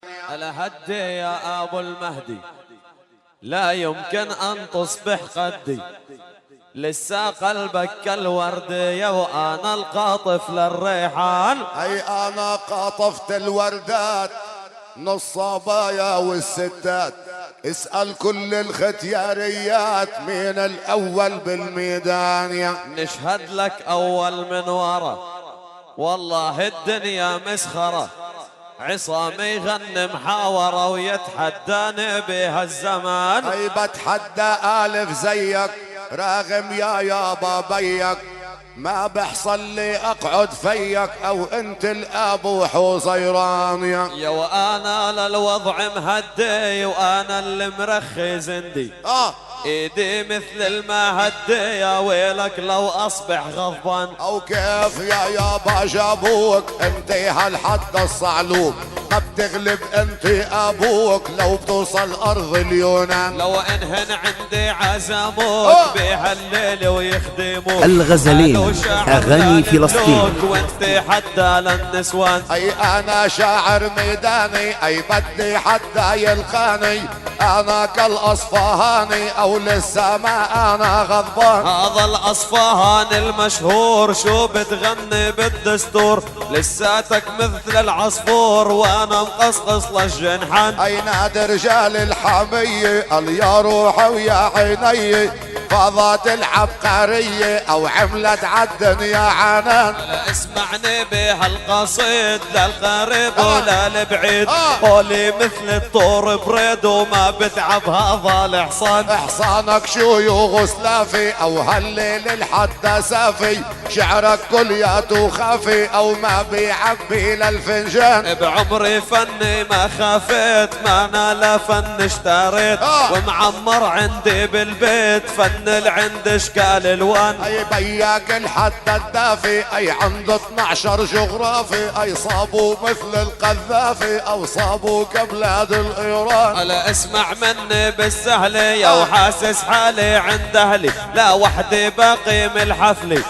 الهدي يا أبو المهدي لا يمكن أن تصبح قدي، لسه قلبك كالوردية وأنا القاطف للريحان. أي أنا قاطفت الوردات نص صبايا والستات، اسأل كل الختياريات مين الأول بالميدان. يا نشهد لك أول من ورا والله الدنيا مسخرة، عصامي يغني محاورة ويتحداني بها الزمان. أي بتحدى ألف زيك راغم يا يابا بيك، ما بحصل لي أقعد فيك أو أنت الأبو حصيران. يا وأنا للوضع مهدي وأنا اللي مرخي زندي، ايدي مثل الماء هدي يا ويلك لو اصبح غضبان. او كيف يا يابا جابوك انت هالحد الصعلوك، ما بتغلب انت ابوك لو بتوصل ارض اليونان. لو انهن عندي عزموك بهالليل ويخدموك الغزلين اغاني فلسطين وانت حتى للنسوان. اي انا شاعر ميداني اي بدي حتى يلقاني، انا كالاصفهاني او لسه ما انا غضبان. هذا الاصفهان المشهور شو بتغني بالدستور، لساتك مثل العصفور وانا مقصقص للجنحان. اي نادي رجال الحمية قال يا روحي ويا عيني، فاضت العبقرية او عملت عالدنيا عنان. اسمعني بهالقصيد للقريب ولا البعيد، قولي مثل الطور بريد وما بتعب هذا الحصان. حصانك شو يوغوسلافي او هالليل الحد سافي، شعرك كلياته خافي او ما بيعبي للفنجان. بعمري فني ما خافيت ما انا لا فن اشتريت، ومعمر عندي بالبيت فن العند اشكال الوان. اي بياك الحد الدافي اي عنده 12 جغرافي، اي صابوا مثل القذافي او صابوا كبلاد الايران. الا اسمع مني بالسهل يا وحاسس حالي عند اهلي، لا وحدي باقي من الحفلي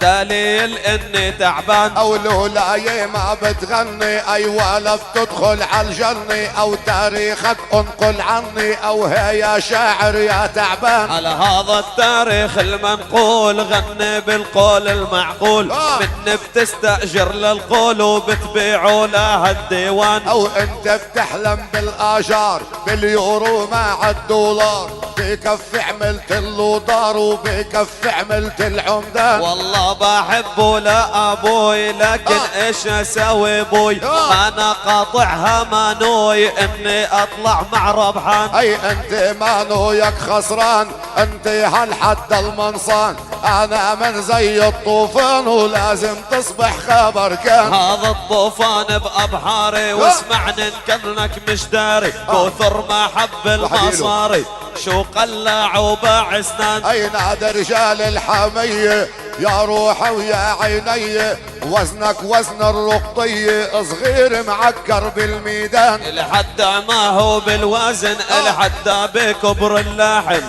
دليل اني تعبان. او لولاي ما بتغني اي ولا بتدخل عالجنة، او تاريخك انقل عني او هي يا شاعر يا تعبان. على هذا التاريخ المنقول غني بالقول المعقول، من بتستأجر للقول وبتبيعوا لها الديوان. او انت بتحلم بالاجار باليورو مع الدولار، بكف عملت له دار وبكف عملت العمدان. والله بحبه لأبوي لكن ايش اسوي بوي، ما انا قاطعها ما نوي اني اطلع مع ربحان. اي انت ما نويك خسران انت هالحد المنصان، انا من زي الطوفان ولازم تصبح خبر كان. هذا الطوفان بأبحاري واسمعني كأنك مش داري، كثر ما حب المصاري شو قلع وباع اسنان. اي نادي رجال الحمية يا روحي ويا عيني، وزنك وزن الرقطية صغير معكر بالميدان. لحد ما هو بالوزن لحد بكبر اللحن،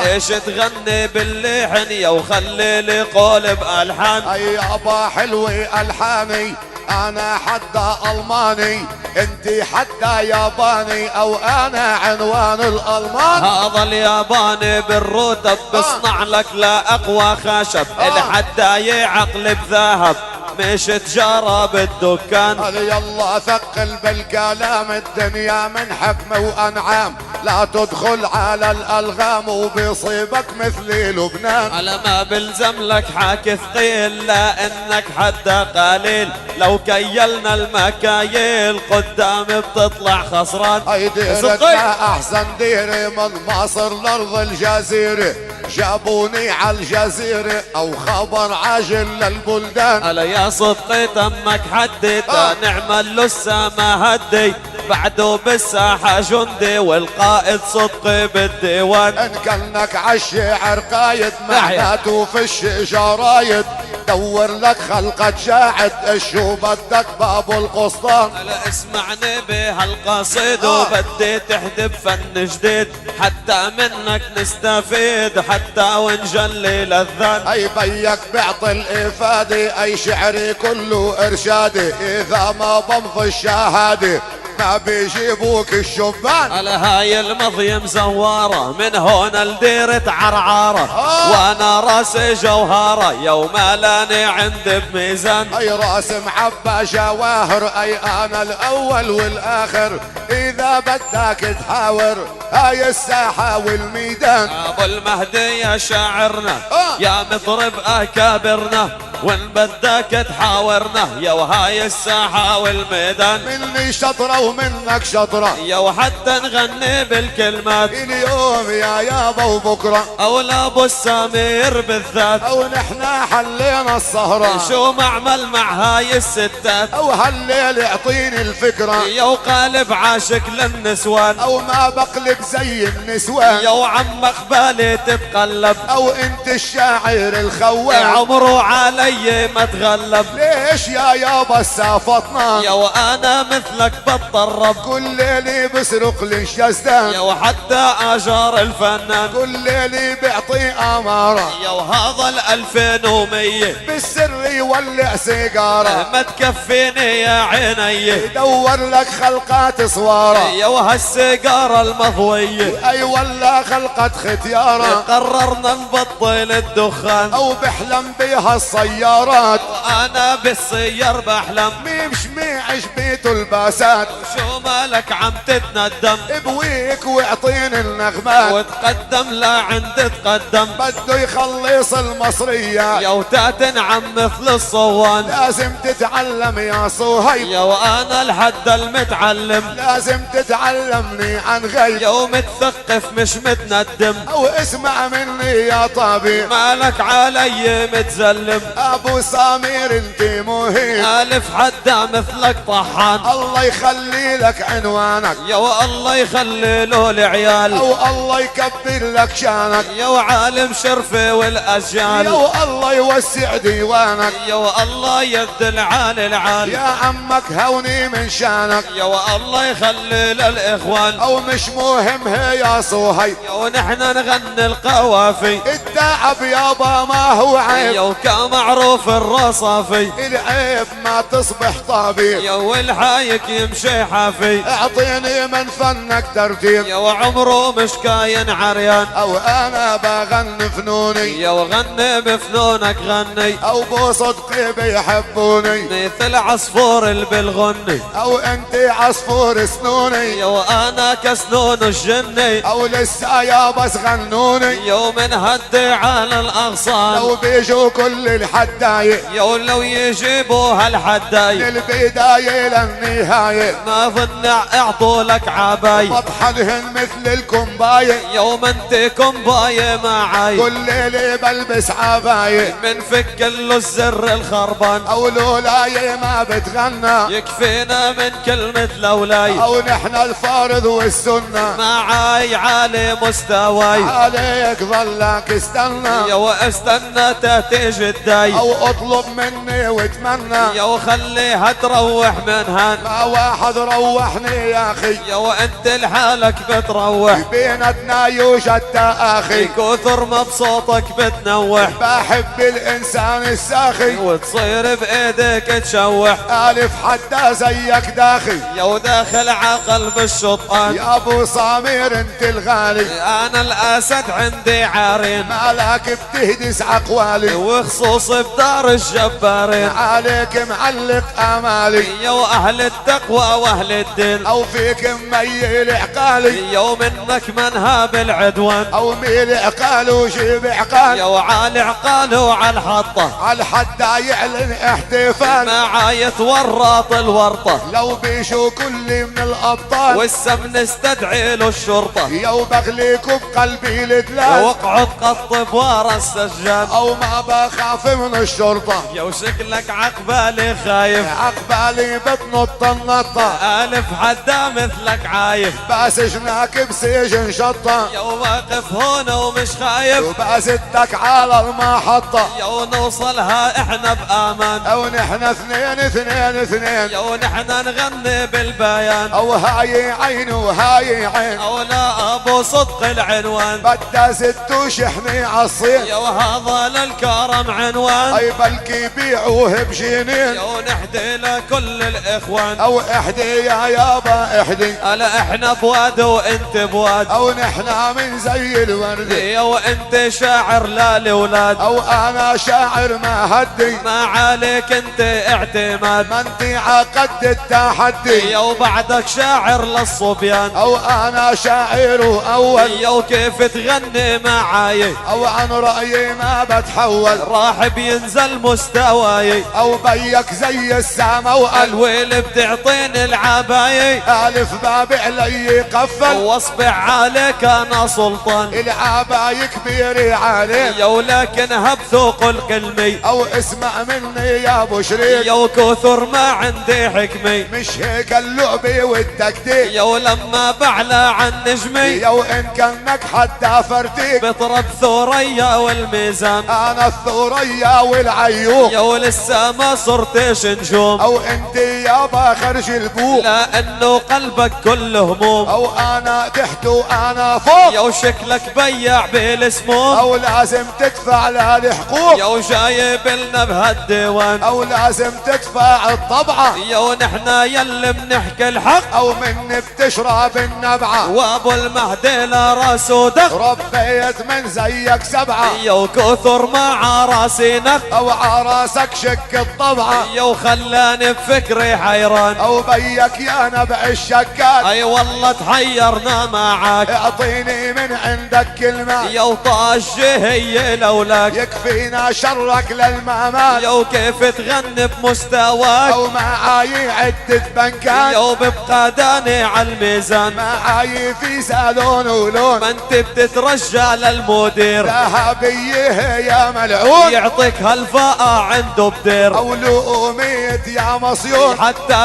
ايش تغني باللحن يا وخلي لي قول بألحان. اي يابا حلوة الحاني انا حدا الماني، انت حدا ياباني او انا عنوان الالمان. هذا الياباني بالرتب بصنع لك لا اقوى خشب، الحدا يعقل بذهب مش تجارة بالدكان. يلا ثقل بالكلام الدنيا من حكمة وانعام، لا تدخل على الالغام وبيصيبك مثل لبنان. على ما بلزم لك حاكي ثقيل لا انك حدا قليل، لو كيلنا المكاييل قدام بتطلع خسران. هاي ديرتنا احسن ديري من مصر لارض الجزيرة، جابوني عالجزيرة او خبر عاجل للبلدان. ألا يا صدقي تمك حدي نعمل لسه ما هدي، بعده بالساحة جندي والقائد صدقي بالديوان. ان كانك عالشعر قايد معناته فيش جرايد، دور لك خلقة شاعد شو بدك باب القسطان. ألا اسمعني بهالقصيد وبدي تحدب فن جديد، حتى منك نستفيد حتى ونجلي للذان. اي بيك بيعطي الافادة اي شعري كله ارشادي، اذا ما بمضي الشهادة ما بيجيبوك الشبان. على هاي المضيم زوارة من هون لديرة عرعارة وانا راسي جوهرة يوم لاني عند بميزان. اي راس معبى جواهر اي انا الاول والاخر اذا بدك تحاور هاي الساحة والميدان. ابو المهدي يا شاعرنا يا مطرب اكابرنا وان بدك تحاورنا يا وهاي الساحة والميدان. مني شطرة ومنك شطرة يا وحتى نغني بالكلمات اليوم يا يابا وبكرة او لابو السمير بالذات او نحنا حلينا السهرة شو معمل مع هاي الستات او هالليل يعطيني الفكرة يا وقالب عاشق للنسوان او ما بقلب زي النسوان يا وعم قبالي تتقلب او انت الشاعر الخوان عمره علي ما تغلب. ليش يا يابا السافطنا يا وانا مثلك بتطرب كل ليلي بسرق لي الشزدان يا وحتى اجار الفنان كل ليلي بيعطي امارة يا وهذا ال2100 بالسر يولع سيجارة ما تكفيني يا عيني يدور لك خلقات صوارة يا وهالسيجارة المضوية اي والله خلقت ختيارة قررنا نبطل الدخان او بحلم بيها السيارات وانا بالسير بحلم مش ميعش بيته الباسات شو مالك عم تتندم ابويك واعطيني النغمات وتقدم لا عند تقدم بده يخلص المصرية يا وتاتنعم مثل الصوان لازم تتعلم يا صهيب يا وانا الحد المتعلم لازم تتعلمني عن غيب يا ومتثقف مش متندم او اسمع مني يا طبيب مالك علي متزلم ابو سمير انت مهيب الف حدا مثلك طحان الله يخلي لك عنوانك يا والله يخلي له العيال او الله يكبر لك شانك يا وعالم شرفه والاجيال يا الله يوسع ديوانك يا والله يد العالي العالي يا عمك هوني من شانك يا والله يخلي للاخوان او مش مهم هي يا صهيب يا ونحن نغني القوافي التعب يابا ما هو عيب يا وكمعروف الرصافي العيب ما تصبح طبيب يا والحايك يمشي حافي اعطيني من فنك ترتيب يا وعمره مش كاين عريان او انا بغني فنوني يا وغني بفنونك غني او بو صدقي بيحبوني مثل عصفور البلغني او انت عصفور سنوني يا وانا كسنون الجني او لسه يا بس غنوني يوم نهدي على الاغصان لو بيجوا كل الحدايق يا لو يجيبوا من هالحداي البداية للنهاية ما ظن اعطوا لك عباي مطحنهن مثل الكومباية يوم انت كومباي معاي كل ليلة بلبس عباية من فك له الزر الخربان او لولاي ما بتغنى يكفينا من كلمة لولاي او نحن الفارض والسنة معاي عالي مستواي عليك ظلك استنى يا واستنى تاتيج الداي او اطلب مني واتمنى يا وخليها تروح من هان ما واحد روحني يا اخي يا وانت لحالك بتروح بينتنا يوجد تآخي كثر ما بصوتك بتنوح بحب الانسان الساخي وتصير بايديك تشوح الف حتى زيك داخي يا وداخل عقل بالشطآن يا ابو سمير انت الغالي انا الاسد عندي عارين مالك بتهدس عقوالي وخصوص بدار الجبارين عليك معلق امالي يا واهل التقوى واهل الدين او فيك ميل عقالي يا ومنك منها بالعدوان او ميل عقال وجيب عقال يا وعلى عقاله وعلى الحطه على حتى يعلن احتفال معاي تورط الورطه لو بيشو كل من الابطال والسم نستدعي له الشرطه يا وبغليكوا بقلبي يا الدلال واقعد قطب ورا السجان او ما بخاف من الشرطة يا وشكلك عقبالي خايف عقبالي بتنط النطة الف حدا مثلك عايف بس جناك بسجن شطة يا واقف هون ومش خايف وبازتك على المحطة يا ونوصلها احنا بامان او نحن اثنين يا ونحن نغني بالبيان او هاي عين وهاي عين او لا ابو صدق العنوان بدها ست وشحني عالصين يا وهذا للكرم عنوان مكان اي بلكي بيعوه بجنين يو نحدي لكل الاخوان او احدي يا يابا احدي هلا احنا بواد وانت بواد او نحنا من زي الورد يو انت شاعر للولاد او انا شاعر ما هدي ما عليك انت اعتماد ما انت عقد التحدي يو بعدك شاعر للصبيان او انا شاعر اول يو كيف تغني معاي او عن رأيي ما بتحول راح بينزل مستواي او بيك زي السما وقلب الويل بتعطيني العباية الف باب علي قفل واصبع عليك انا سلطان العباية كبيرة عليك يو لكن هبثوق الكلمي او اسمع مني يا ابو شريك يو كثر ما عندي حكمي مش هيك اللعبة والتكتيك يو لما بعلى عن نجمي يو ان كانك حتى فرتيك بطرب ثوريا والميزان انا الثوريا والعيوب يو لسه ما صرتش نجوم او انت يابا خرج البوق لانه قلبك كله هموم او انا تحت وانا فوق يو شكلك بيع بالسموم او لازم تدفع للحقوق يو جايب لنا بهالديوان او لازم تدفع الطبعة يو نحنا يلي بنحكي الحق او من بتشرب النبعة وابو المهدي لراسه دخ ربيت من زيك سبعة يو كثر مع راسي نخ او عراسك شك الطبعة يو خلاني بفكري حيران او بيك يا نبع الشكال اي والله تحيرنا معاك اعطيني من عندك كلمة يو طاجة هي لولاك يكفينا شرك للمامات يو كيف تغني بمستواك او معاي عدة بنكات يو ببقى داني على الميزان معاي في سالون ولون ما انت بتترجى للمدير ذهبية يا ملعون يعطيك هالفاقة عنده بدير او لؤمية يا مصيون حتى